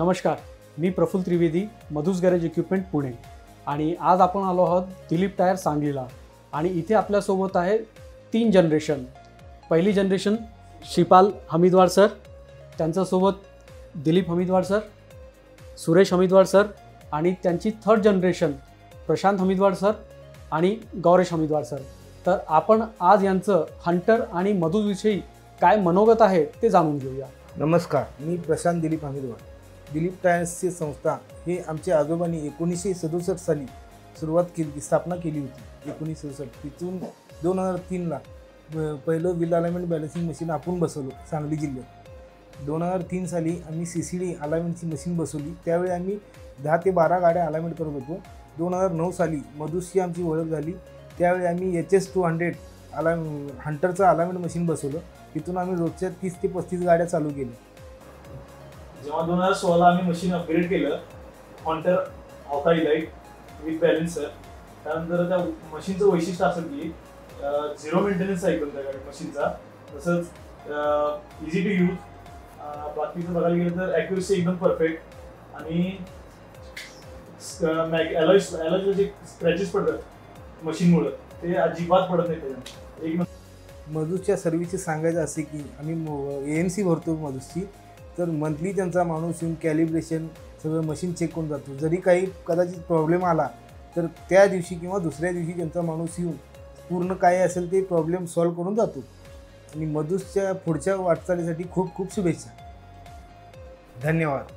नमस्कार, मी प्रफुल्ल त्रिवेदी, मधुस garage equipment Pune. आणि आज आपण आलो आहोत दिलीप टायर सांगलीला. आणि इथे आपल्यासोबत आहे 3 जनरेशन. पहिली जनरेशन श्रीपाल हमीदवार सर, त्यांच्यासोबत दिलीप हमीदवार सर, सुरेश हमीदवार सर आणि त्यांची 3rd जनरेशन प्रशांत हमीदवार सर आणि गौरेश हमीदवार सर. तर आपण आज यांचं हंटर आणि मधुसविषयी काय मनोगत आहे ते जाणून घेऊया. नमस्कार, मी प्रशांत दिलीप हमीदवार. दिलीप टायर्सची संस्था हे आमच्या आजोबांनी 1967 साली स्थापना केली होती. 1967 तिथून 2003ला पहिलं व्हील अलाइनमेंट बॅलन्सिंग मशीन आपण बसवलं सांगली जिल्ह्यात. 2003 साली आम्ही CCD अलाइनमेंटची मशीन बसवली. त्यावेळी आम्ही 10 ते 12 गाड्या अलाइनमेंट करत होतो. 2009 साली मधुसची आमची ओळख झाली. त्यावेळी आम्ही HS200 हंटरचं अलाइनमेंट मशीन बसवलं. तिथून आम्ही रोजच्या 30 ते 35 गाड्या चालू केल्या. जेव्हा 2016 आम्ही मशीन अपग्रेड केलं हंटर हॉकाई लाईट विथ बॅलेन्सर, त्यानंतर त्या मशीनचं वैशिष्ट्य असं की 0 मेंटेनन्स सायकल त्या मशीनचा, तसंच इझी टू यूज. बाकीचं बघायला गेलं तर ॲक्युरेसी एकदम परफेक्ट आणि ॲलॉयचे जे स्क्रॅचेस पडतात मशीनमुळं ते अजिबात पडत नाही त्याच्यात. एक मधुसच्या सर्व्हिसचे सांगायचं असे की आम्ही ANC भरतो मधुसची, तर मंथली त्यांचा माणूस येऊन कॅलिब्रेशन सगळं मशीन चेक करून जातो. जरी काही कदाचित प्रॉब्लेम आला तर त्या दिवशी किंवा दुसऱ्या दिवशी त्यांचा माणूस येऊन पूर्ण काय असेल ते प्रॉब्लेम सॉल्व्ह करून जातो. आणि मधुसच्या पुढच्या वाटचालीसाठी खूप खूप शुभेच्छा. धन्यवाद.